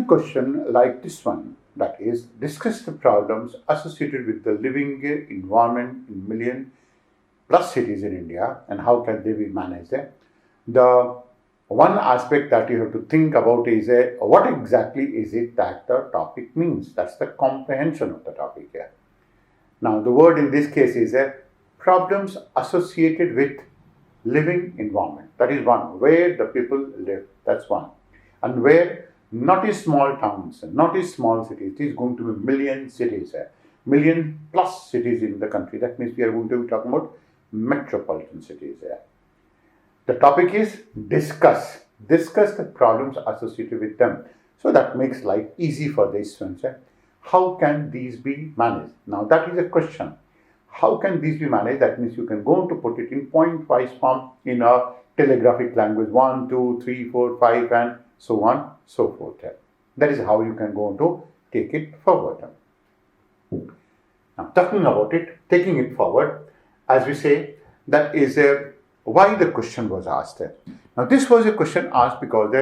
question like this one, that is, discuss the problems associated with the living environment in million plus cities in India and how can they be managed. The one aspect that you have to think about is what exactly is it that the topic means. That's the comprehension of the topic here. Now, the word in this case is problems associated with living environment. That is one, where the people live. That's one. And where not is small towns, not is small cities. It is going to be million cities, million plus cities in the country. That means we are going to be talking about metropolitan cities. The topic is discuss the problems associated with them. So that makes life easy for the students. How can these be managed? Now that is a question. How can these be managed? That means you can go to put it in point-wise form in a telegraphic language, 1, 2, 3, 4, 5, and so on, so forth. That is how you can go to take it forward. Now, talking about it, taking it forward, as we say, that is why the question was asked. Now, this was a question asked because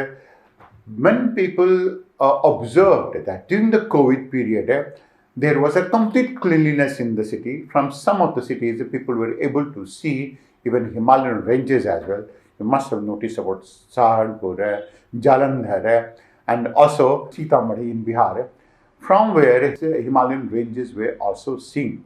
when people observed that during the COVID period, there was a complete cleanliness in the city. From some of the cities, the people were able to see even Himalayan ranges as well. You must have noticed about Saharanpur, Jalandhar, and also Sitamarhi in Bihar, from where the Himalayan ranges were also seen.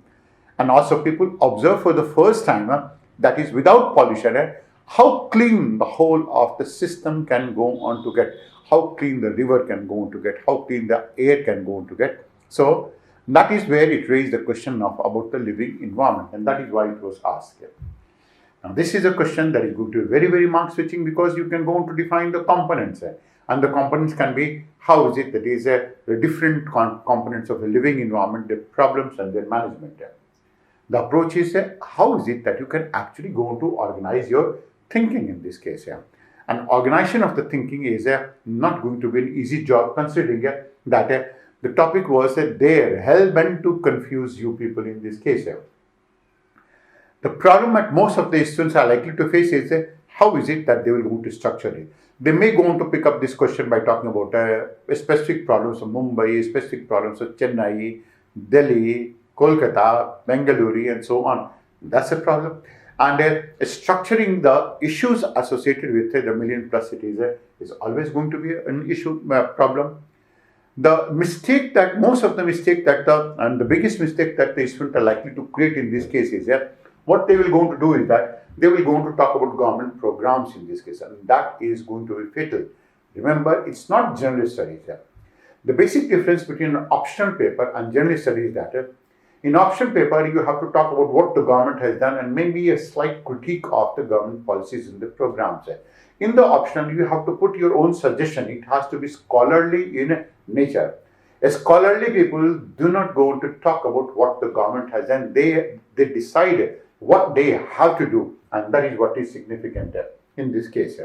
And also people observed for the first time, that is without pollution, how clean the whole of the system can go on to get, how clean the river can go on to get, how clean the air can go on to get. So that is where it raised the question of about the living environment, and that is why it was asked. Now this is a question that is going to be very, very mark switching, because you can go on to define the components, and the components can be how is it that is the different components of a living environment, their problems and their management. The approach is how is it that you can actually go on to organize your thinking in this case. And organization of the thinking is not going to be an easy job, considering that the topic was there, hell-bent to confuse you people in this case. The problem that most of the students are likely to face is how is it that they will go to structure it. They may go on to pick up this question by talking about specific problems of Mumbai, specific problems of Chennai, Delhi, Kolkata, Bengaluru, and so on. That's a problem. And structuring the issues associated with the million plus cities is always going to be an issue, problem. The mistake that, most of the mistake that, and the biggest mistake that the students are likely to create in this case is what they will going to do is that they will going to talk about government programs in this case, and that is going to be fatal. Remember, it's not general studies. The basic difference between an optional paper and general studies is that in optional paper, you have to talk about what the government has done and maybe a slight critique of the government policies in the programs. In the optional, you have to put your own suggestion. It has to be scholarly in nature. Scholarly people do not go to talk about what the government has done. They decide what they have to do, and that is what is significant in this case.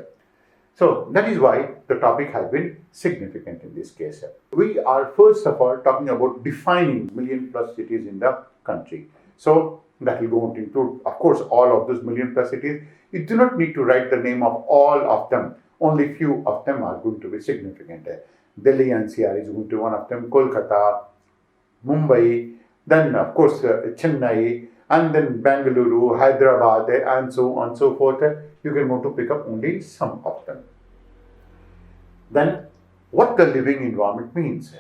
So that is why the topic has been significant in this case. We are first of all talking about defining million plus cities in the country. So that will go on to include, of course, all of those million plus cities. You do not need to write the name of all of them. Only few of them are going to be significant. Delhi NCR is going to be one of them, Kolkata, Mumbai, then of course Chennai, and then Bengaluru, Hyderabad, and so on and so forth. You can go to pick up only some of them. Then, what the living environment means.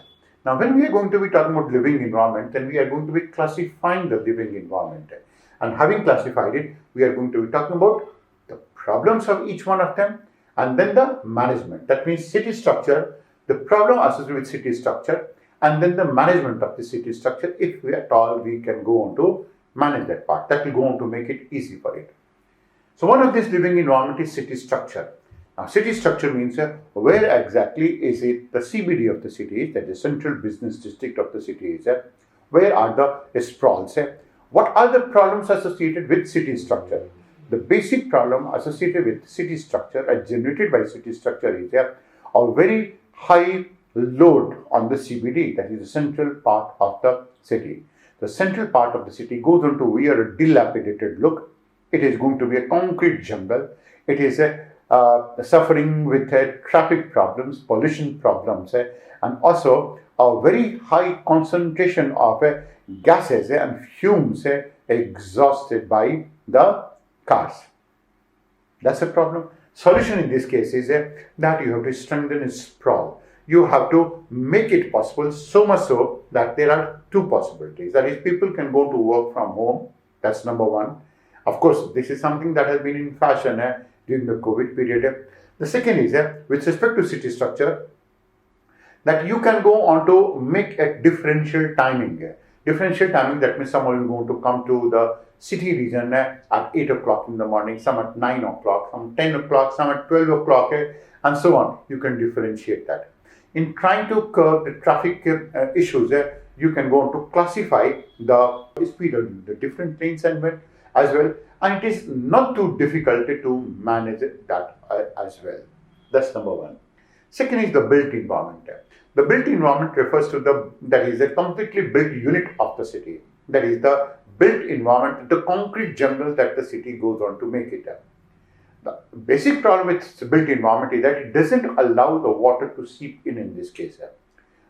Now, when we are going to be talking about living environment, then we are going to be classifying the living environment. And having classified it, we are going to be talking about the problems of each one of them, and then the management. That means city structure, the problem associated with city structure, and then the management of the city structure, if we at all we can go on to manage that part. That will go on to make it easy for it. So one of this living environment is city structure. Now city structure means where exactly is it the CBD of the city, that is central business district of the city is, where are the sprawls, what are the problems associated with city structure. The basic problem associated with city structure as generated by city structure is a very high load on the CBD, that is the central part of the city. The central part of the city goes on to wear a dilapidated look. It is going to be a concrete jungle. It is suffering with traffic problems, pollution problems, and also a very high concentration of gases and fumes exhausted by the cars. That's a problem. Solution in this case is that you have to strengthen its sprawl. You have to make it possible, so much so that there are two possibilities. That is, people can go to work from home. That's number one. Of course, this is something that has been in fashion during the COVID period. The second is, with respect to city structure, that you can go on to make a differential timing. Differential timing, that means someone is going to come to the city region at 8 o'clock in the morning, some at 9 o'clock, some 10 o'clock, some at 12 o'clock, and so on. You can differentiate that. In trying to curb the traffic issues, you can go on to classify the speed of the different lanes and as well, and it is not too difficult to manage that as well. That's number one. Second is the built environment. The built environment refers to that is a completely built unit of the city. That is the built environment, the concrete jungle that the city goes on to make it. The basic problem with the built environment is that it doesn't allow the water to seep in this case.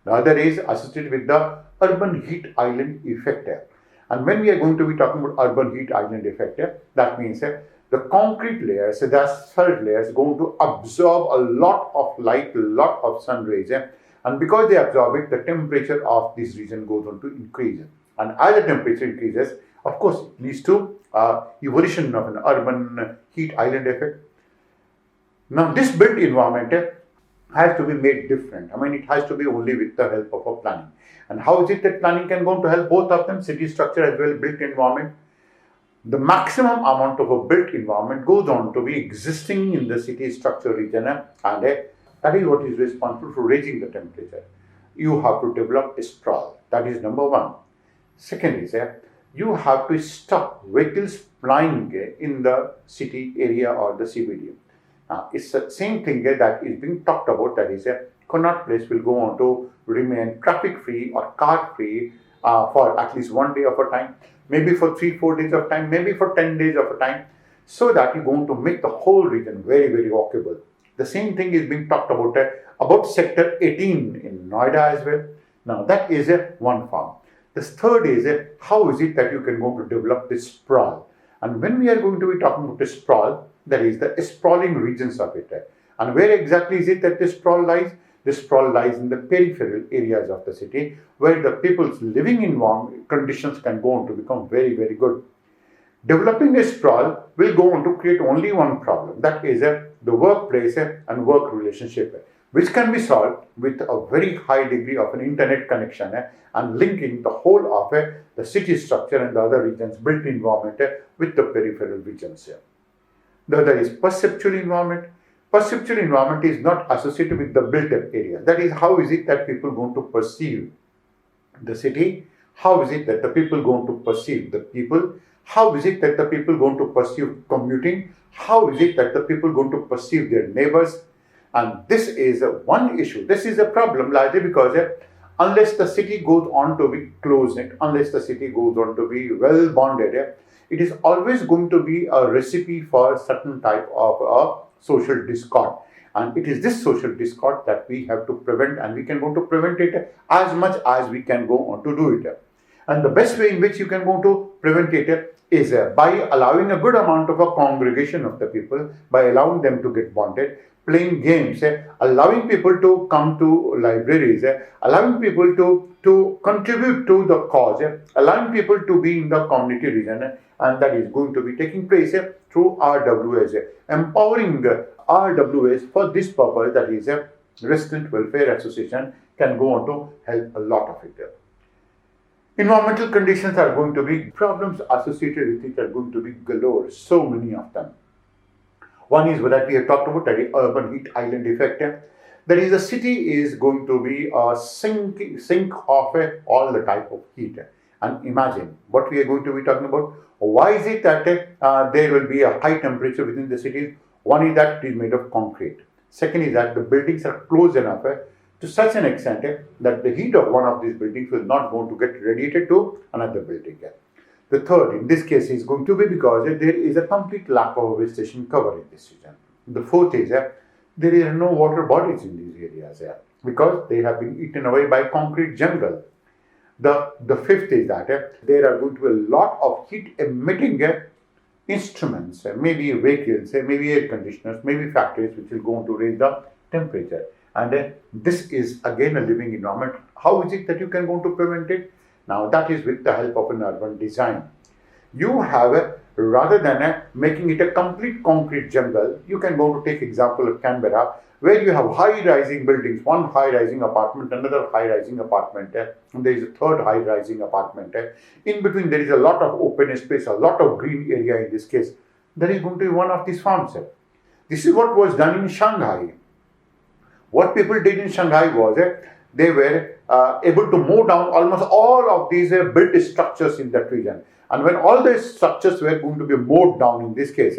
The other is associated with the urban heat island effect. And when we are going to be talking about urban heat island effect, that means the concrete layers, the asphalt layers, are going to absorb a lot of light, a lot of sun rays. And because they absorb it, the temperature of this region goes on to increase. And as the temperature increases, of course, it leads to evolution of an urban heat island effect. Now, this built environment has to be made different. I mean, it has to be only with the help of a planning. And how is it that planning can go on to help both of them, city structure as well as built environment? The maximum amount of a built environment goes on to be existing in the city structure region, and that is what is responsible for raising the temperature. You have to develop a sprawl. That is number one. Second is you have to stop vehicles flying in the city area or the CBD. It's the same thing that is being talked about. That is, Connaught Place will go on to remain traffic free or car free for at least 1 day of a time, maybe for 3-4 days of time, maybe for 10 days of a time, so that you're going to make the whole region very, very walkable. The same thing is being talked about Sector 18 in Noida as well. Now, that is one form. The third is how is it that you can go to develop this sprawl? And when we are going to be talking about the sprawl, that is the sprawling regions of it. And where exactly is it that this sprawl lies? This sprawl lies in the peripheral areas of the city, where the people's living environment conditions can go on to become very, very good. Developing a sprawl will go on to create only one problem, that is the workplace and work relationship, which can be solved with a very high degree of an internet connection and linking the whole of the city structure and the other regions, built environment with the peripheral regions. The other is perceptual environment. Perceptual environment is not associated with the built-up area. That is, how is it that people are going to perceive the city? How is it that the people are going to perceive the people? How is it that the people are going to perceive commuting? How is it that the people are going to perceive their neighbors? And this is one issue. This is a problem largely because unless the city goes on to be close-knit, unless the city goes on to be well-bonded, it is always going to be a recipe for a certain type of social discord. And it is this social discord that we have to prevent, and we can go to prevent it as much as we can go on to do it. And the best way in which you can go to prevent it is by allowing a good amount of a congregation of the people, by allowing them to get bonded, playing games, allowing people to come to libraries, allowing people to contribute to the cause, allowing people to be in the community region, and that is going to be taking place through RWAs, empowering RWAs for this purpose, that is Resident Welfare Association, can go on to help a lot of it. Environmental conditions are going to be problems associated with it are going to be galore, so many of them. One is that we have talked about, that is urban heat island effect. That is, the city is going to be a sink of all the type of heat. And imagine what we are going to be talking about. Why is it that there will be a high temperature within the cities? One is that it is made of concrete. Second is that the buildings are close enough to such an extent that the heat of one of these buildings will not going to get radiated to another building. The third, in this case, is going to be because there is a complete lack of vegetation cover in this region. The fourth is there are no water bodies in these areas because they have been eaten away by concrete jungle. The fifth is that there are going to be a lot of heat emitting instruments, maybe vehicles, maybe air conditioners, maybe factories which will go on to raise the temperature. And this is again a living environment. How is it that you can go to prevent it? Now that is with the help of an urban design. You have rather than making it a complete concrete jungle, you can go to take example of Canberra, where you have high-rising buildings, one high-rising apartment, another high-rising apartment, and there is a third high-rising apartment. In between, there is a lot of open space, a lot of green area in this case. There is going to be one of these farms. This is what was done in Shanghai. What people did in Shanghai was they were able to mow down almost all of these built structures in that region. And when all these structures were going to be mowed down in this case,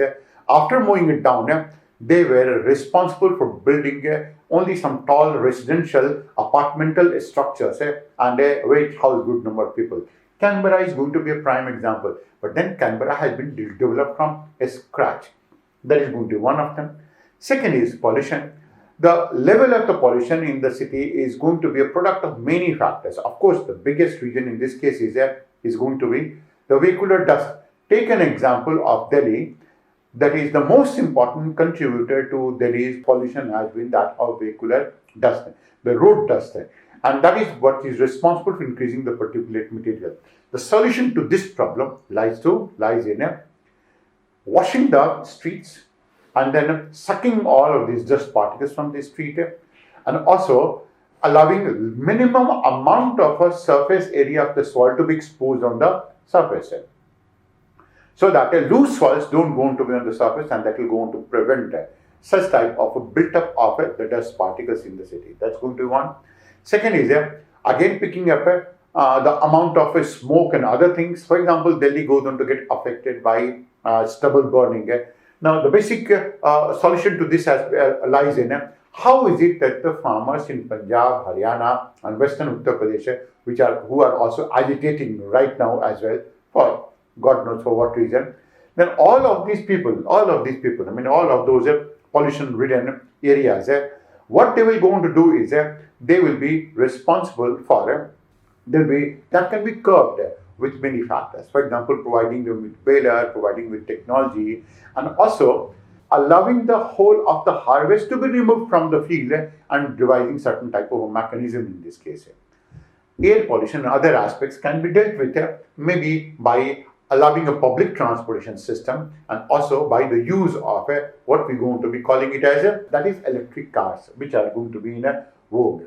after mowing it down, they were responsible for building only some tall residential apartmental structures and where it housed good number of people. Canberra is going to be a prime example. But then Canberra has been developed from scratch. That is going to be one of them. Second is pollution. The level of the pollution in the city is going to be a product of many factors. Of course, the biggest reason in this case is going to be the vehicular dust. Take an example of Delhi. That is the most important contributor to Delhi's pollution has been that of vehicular dust, the road dust. And that is what is responsible for increasing the particulate material. The solution to this problem lies in washing the streets and then sucking all of these dust particles from the street and also allowing minimum amount of a surface area of the soil to be exposed on the surface. So that loose soils don't go on to be on the surface, and that will go on to prevent such type of a build-up of the dust particles in the city. That's going to be one. Second is again picking up the amount of smoke and other things. For example, Delhi goes on to get affected by stubble burning. Now, the basic solution to this lies in how is it that the farmers in Punjab, Haryana, and Western Uttar Pradesh, who are also agitating right now as well for God knows for what reason, then all of these people, all of those pollution-ridden areas, what they will go on to do is they will be responsible for, that can be curbed with many factors. For example, providing them with baler, providing with technology, and also allowing the whole of the harvest to be removed from the field and devising certain type of a mechanism in this case. Air pollution and other aspects can be dealt with maybe by allowing a public transportation system and also by the use of what we're going to be calling it as that is electric cars, which are going to be in a vogue.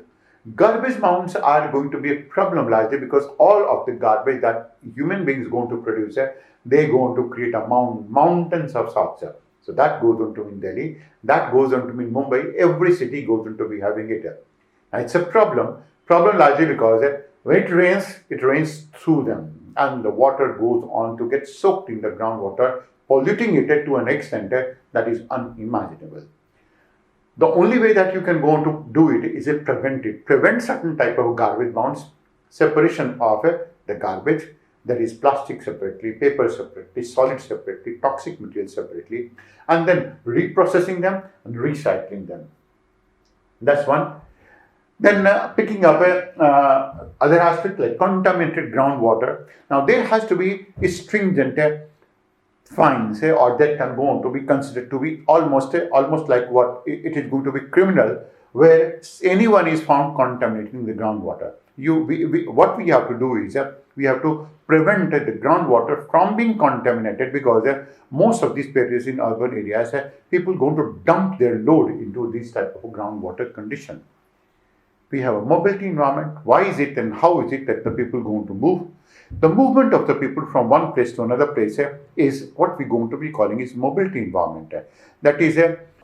Garbage mounds are going to be a problem largely because all of the garbage that human beings are going to produce, they're going to create a mountains of sorts. So that goes on to in Delhi, that goes on to in Mumbai, every city goes on to be having it. And it's a problem largely because when it rains through them and the water goes on to get soaked in the groundwater, polluting it to an extent that is unimaginable. The only way that you can go on to do it is prevent certain type of garbage mounds, separation of the garbage, that is plastic separately, paper separately, solid separately, toxic material separately, and then reprocessing them and recycling them. That's one. Then picking up other aspect like contaminated groundwater. Now there has to be stringent fines or that can go on to be considered to be almost like what it is going to be criminal where anyone is found contaminating the groundwater. What we have to do is we have to prevent the groundwater from being contaminated because most of these places in urban areas, people going to dump their load into this type of groundwater condition. We have a mobility environment. Why is it and how is it that the people going to move? The movement of the people from one place to another place is what we're going to be calling is mobility environment. That is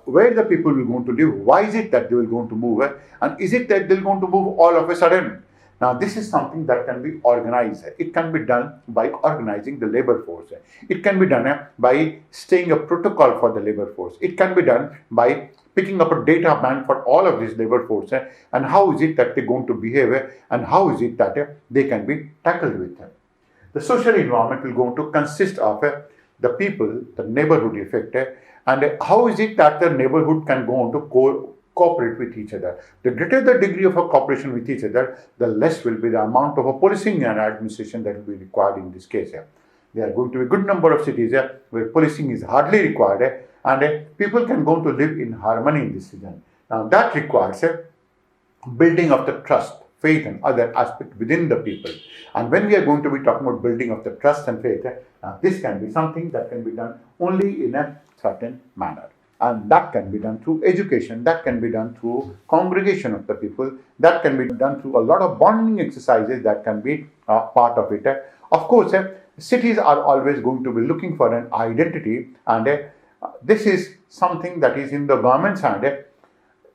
where the people will going to live. Why is it that they will going to move? And is it that they're going to move all of a sudden? Now, this is something that can be organized. It can be done by organizing the labor force. It can be done by staying a protocol for the labor force. It can be done by picking up a data bank for all of this labor force and how is it that they're going to behave and how is it that they can be tackled with. The social environment will going to consist of the people, the neighborhood effect, And how is it that the neighborhood can go on to cooperate with each other? The greater the degree of a cooperation with each other, the less will be the amount of a policing and administration that will be required in this case. There are going to be a good number of cities where policing is hardly required, and people can go to live in harmony in this region. Now that requires building of the trust, faith and other aspects within the people. And when we are going to be talking about building of the trust and faith, this can be something that can be done only in a certain manner. And that can be done through education, that can be done through congregation of the people, that can be done through a lot of bonding exercises that can be part of it. Of course, cities are always going to be looking for an identity, and this is something that is in the government's hand,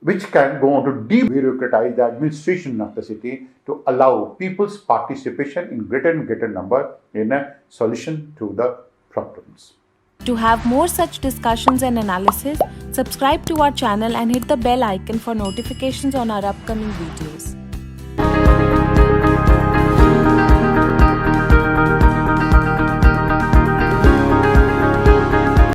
which can go on to de-bureaucratize the administration of the city to allow people's participation in greater and greater number in a solution to the problems. To have more such discussions and analysis, subscribe to our channel and hit the bell icon for notifications on our upcoming videos.